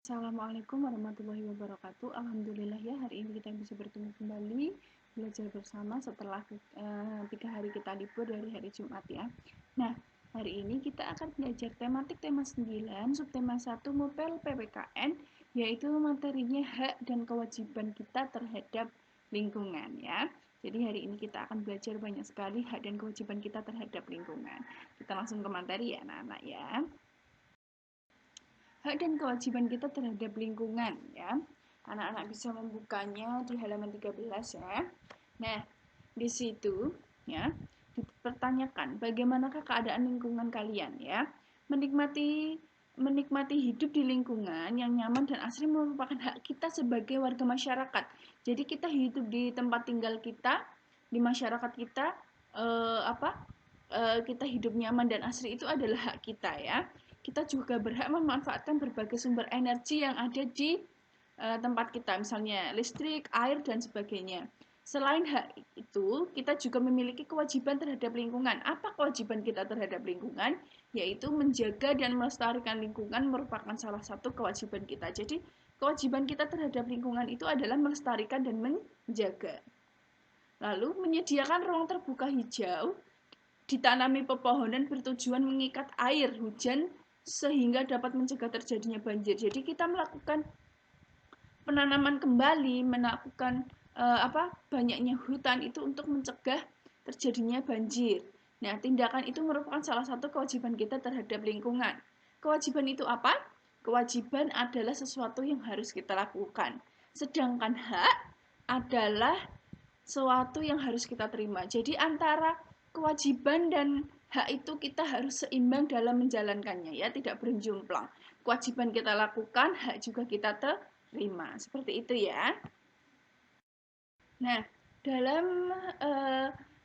Assalamualaikum warahmatullahi wabarakatuh. Alhamdulillah ya, hari ini kita bisa bertemu kembali belajar bersama setelah 3 hari kita libur dari hari Jumat ya. Nah, hari ini kita akan belajar tematik tema 9, subtema 1 Mupel PPKN, yaitu materinya hak dan kewajiban kita terhadap lingkungan ya. Jadi hari ini kita akan belajar banyak sekali hak dan kewajiban kita terhadap lingkungan. Kita langsung ke materi ya anak-anak ya. Hak dan kewajiban kita terhadap lingkungan ya. Anak-anak bisa membukanya di halaman 13 ya. Nah, di situ ya dipertanyakan bagaimanakah keadaan lingkungan kalian ya. Menikmati hidup di lingkungan yang nyaman dan asri merupakan hak kita sebagai warga masyarakat. Jadi kita hidup di tempat tinggal kita, di masyarakat kita kita hidup nyaman dan asri itu adalah hak kita ya. Kita juga berhak memanfaatkan berbagai sumber energi yang ada di tempat kita, misalnya listrik, air, dan sebagainya. Selain hak itu, kita juga memiliki kewajiban terhadap lingkungan. Apa kewajiban kita terhadap lingkungan? Yaitu menjaga dan melestarikan lingkungan merupakan salah satu kewajiban kita. Jadi, kewajiban kita terhadap lingkungan itu adalah melestarikan dan menjaga. Lalu, menyediakan ruang terbuka hijau, ditanami pepohonan bertujuan mengikat air hujan sehingga dapat mencegah terjadinya banjir. Jadi kita melakukan penanaman kembali, melakukan banyaknya hutan itu untuk mencegah terjadinya banjir. Nah, tindakan itu merupakan salah satu kewajiban kita terhadap lingkungan. Kewajiban itu apa? Kewajiban adalah sesuatu yang harus kita lakukan. Sedangkan hak adalah sesuatu yang harus kita terima. Jadi antara kewajiban dan hak itu kita harus seimbang dalam menjalankannya ya, tidak berjumplang. Kewajiban kita lakukan, hak juga kita terima. Seperti itu ya. Nah, dalam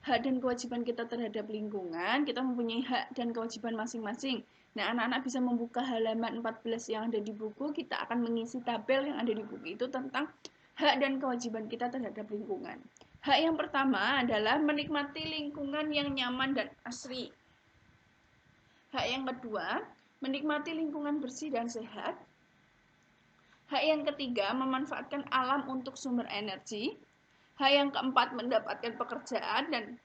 hak dan kewajiban kita terhadap lingkungan, kita mempunyai hak dan kewajiban masing-masing. Nah, anak-anak bisa membuka halaman 14 yang ada di buku, kita akan mengisi tabel yang ada di buku itu tentang hak dan kewajiban kita terhadap lingkungan. Hak yang pertama adalah menikmati lingkungan yang nyaman dan asri. Hak yang kedua, menikmati lingkungan bersih dan sehat. Hak yang ketiga, memanfaatkan alam untuk sumber energi. Hak yang keempat, mendapatkan pekerjaan. Dan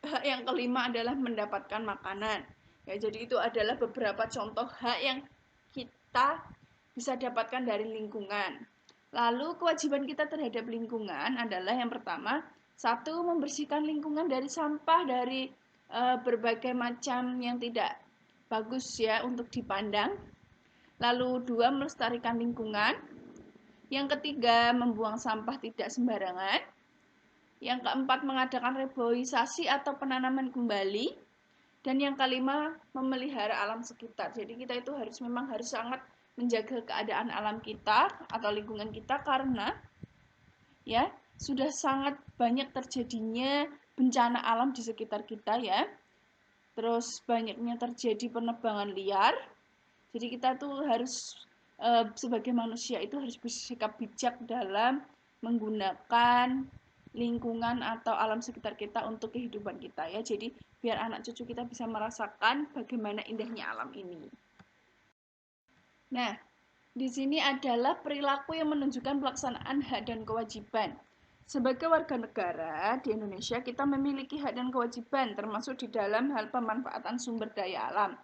hak yang kelima adalah mendapatkan makanan. Ya, jadi itu adalah beberapa contoh hak yang kita bisa dapatkan dari lingkungan. Lalu kewajiban kita terhadap lingkungan adalah yang pertama, satu, membersihkan lingkungan dari sampah, dari berbagai macam yang tidak bagus ya untuk dipandang. Lalu dua, melestarikan lingkungan. Yang ketiga, membuang sampah tidak sembarangan. Yang keempat, mengadakan reboisasi atau penanaman kembali. Dan yang kelima, memelihara alam sekitar. Jadi kita itu memang harus sangat menjaga keadaan alam kita atau lingkungan kita karena ya sudah sangat banyak terjadinya bencana alam di sekitar kita ya. Terus banyaknya terjadi penebangan liar. Jadi kita tuh harus sebagai manusia itu harus bersikap bijak dalam menggunakan lingkungan atau alam sekitar kita untuk kehidupan kita ya. Jadi biar anak cucu kita bisa merasakan bagaimana indahnya alam ini. Nah, di sini adalah perilaku yang menunjukkan pelaksanaan hak dan kewajiban. Sebagai warga negara di Indonesia, kita memiliki hak dan kewajiban termasuk di dalam hal pemanfaatan sumber daya alam.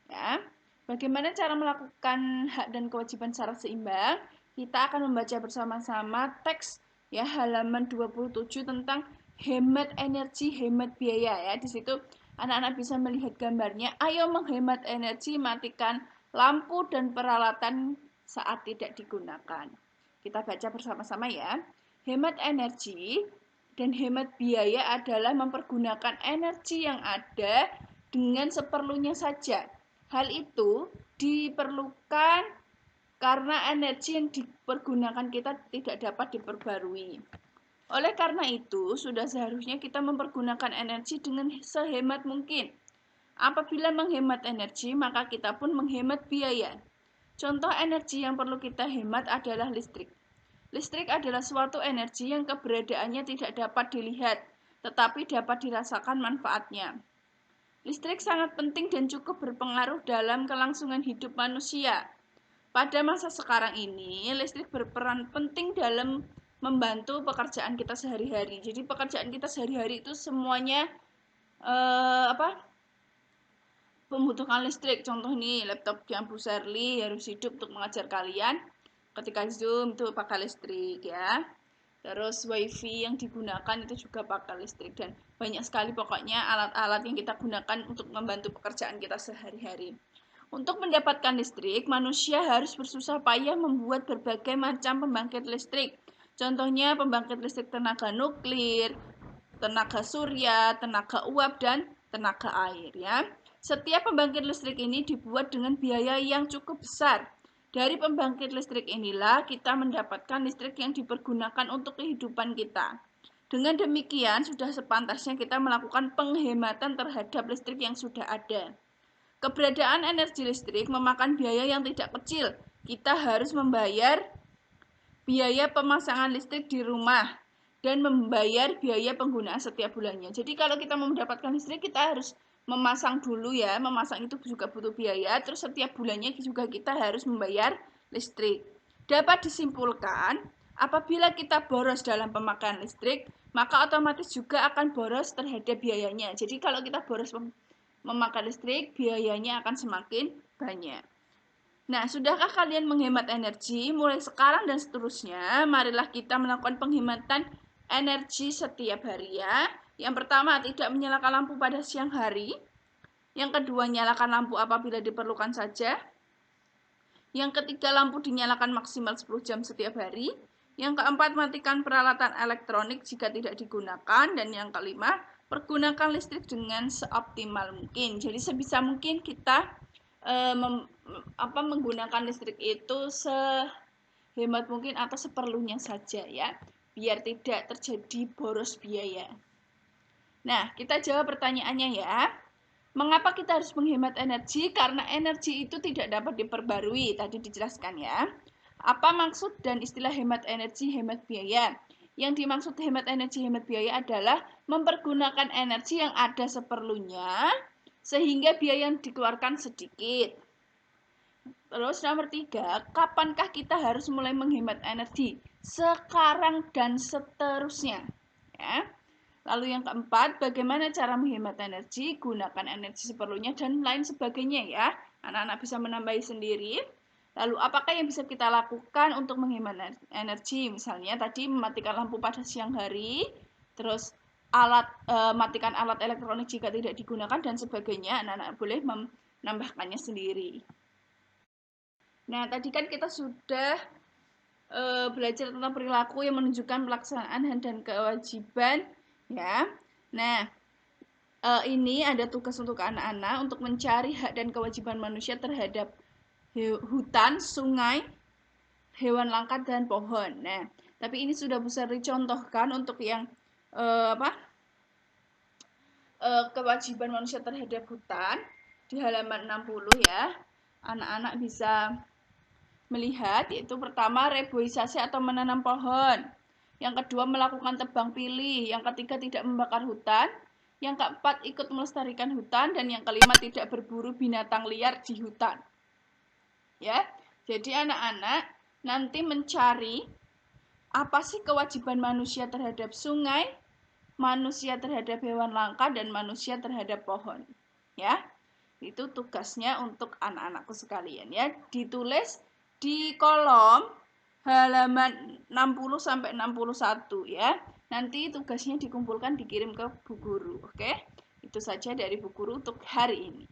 Ya. Bagaimana cara melakukan hak dan kewajiban secara seimbang? Kita akan membaca bersama-sama teks ya halaman 27 tentang hemat energi, hemat biaya ya. Di situ anak-anak bisa melihat gambarnya. Ayo menghemat energi, matikan lampu dan peralatan saat tidak digunakan. Kita baca bersama-sama ya. Hemat energi dan hemat biaya adalah mempergunakan energi yang ada dengan seperlunya saja. Hal itu diperlukan karena energi yang dipergunakan kita tidak dapat diperbarui. Oleh karena itu, sudah seharusnya kita mempergunakan energi dengan sehemat mungkin. Apabila menghemat energi, maka kita pun menghemat biaya. Contoh energi yang perlu kita hemat adalah listrik. Listrik adalah suatu energi yang keberadaannya tidak dapat dilihat, tetapi dapat dirasakan manfaatnya. Listrik sangat penting dan cukup berpengaruh dalam kelangsungan hidup manusia. pada masa sekarang ini listrik berperan penting dalam membantu pekerjaan kita sehari-hari. Jadi pekerjaan kita sehari-hari itu semuanya membutuhkan listrik. Contoh nih, laptop yang Bu Sherly harus hidup untuk mengajar kalian. Ketika Zoom itu pakai listrik ya. Terus WiFi yang digunakan itu juga pakai listrik dan banyak sekali pokoknya alat-alat yang kita gunakan untuk membantu pekerjaan kita sehari-hari. Untuk mendapatkan listrik, manusia harus bersusah payah membuat berbagai macam pembangkit listrik. Contohnya pembangkit listrik tenaga nuklir, tenaga surya, tenaga uap, dan tenaga air ya. Setiap pembangkit listrik ini dibuat dengan biaya yang cukup besar. Dari pembangkit listrik inilah kita mendapatkan listrik yang dipergunakan untuk kehidupan kita. Dengan demikian, sudah sepantasnya kita melakukan penghematan terhadap listrik yang sudah ada. Keberadaan energi listrik memakan biaya yang tidak kecil. Kita harus membayar biaya pemasangan listrik di rumah dan membayar biaya penggunaan setiap bulannya. Jadi kalau kita mau mendapatkan listrik, kita harus memasang dulu ya. Memasang itu juga butuh biaya, terus setiap bulannya juga kita harus membayar listrik. Dapat disimpulkan, apabila kita boros dalam pemakaian listrik, maka otomatis juga akan boros terhadap biayanya. Jadi kalau kita boros memakai listrik, biayanya akan semakin banyak. Nah, sudahkah kalian menghemat energi? Mulai sekarang dan seterusnya, marilah kita melakukan penghematan energi setiap hari ya. Yang pertama, tidak menyalakan lampu pada siang hari. Yang kedua, nyalakan lampu apabila diperlukan saja. Yang ketiga, lampu dinyalakan maksimal 10 jam setiap hari. Yang keempat, matikan peralatan elektronik jika tidak digunakan. Dan yang kelima, pergunakan listrik dengan seoptimal mungkin. Jadi sebisa mungkin kita menggunakan listrik itu sehemat mungkin atau seperlunya saja ya, biar tidak terjadi boros biaya. Nah, kita jawab pertanyaannya ya. Mengapa kita harus menghemat energi? Karena energi itu tidak dapat diperbarui, tadi dijelaskan ya. Apa maksud dan istilah hemat energi, hemat biaya? Yang dimaksud hemat energi, hemat biaya adalah mempergunakan energi yang ada seperlunya sehingga biaya yang dikeluarkan sedikit. Terus nomor 3, kapankah kita harus mulai menghemat energi? Sekarang dan seterusnya. Ya. Lalu yang keempat, bagaimana cara menghemat energi? Gunakan energi seperlunya dan lain sebagainya ya. Anak-anak bisa menambahi sendiri. Lalu apakah yang bisa kita lakukan untuk menghemat energi? Misalnya tadi mematikan lampu pada siang hari, terus matikan alat elektronik jika tidak digunakan dan sebagainya. Anak-anak boleh menambahkannya sendiri. Nah, tadi kan kita sudah belajar tentang perilaku yang menunjukkan pelaksanaan hak dan kewajiban ya. Nah, ini ada tugas untuk anak-anak untuk mencari hak dan kewajiban manusia terhadap hutan, sungai, hewan langka dan pohon. Nah, tapi ini sudah bisa dicontohkan untuk yang kewajiban manusia terhadap hutan di halaman 60 ya. Anak-anak bisa melihat, yaitu pertama reboisasi atau menanam pohon, yang kedua melakukan tebang pilih, yang ketiga tidak membakar hutan, yang keempat ikut melestarikan hutan, dan yang kelima tidak berburu binatang liar di hutan. Ya, jadi anak-anak nanti mencari apa sih kewajiban manusia terhadap sungai, manusia terhadap hewan langka, dan manusia terhadap pohon. Ya, itu tugasnya untuk anak-anakku sekalian ya, ditulis di kolom halaman 60 sampai 61 ya. Nanti tugasnya dikumpulkan dikirim ke Bu Guru. Oke? Itu saja dari Bu Guru untuk hari ini.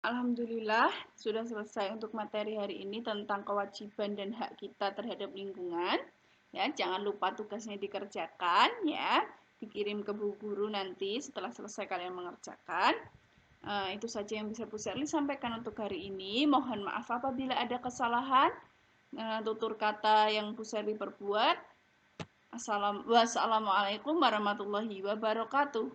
Alhamdulillah sudah selesai untuk materi hari ini tentang kewajiban dan hak kita terhadap lingkungan. Ya, jangan lupa tugasnya dikerjakan ya. Dikirim ke Bu Guru nanti setelah selesai kalian mengerjakan. Itu saja yang bisa Bu Sherly sampaikan untuk hari ini. Mohon maaf apabila ada kesalahan tutur kata yang Bu Sherly perbuat. Wassalamualaikum warahmatullahi wabarakatuh.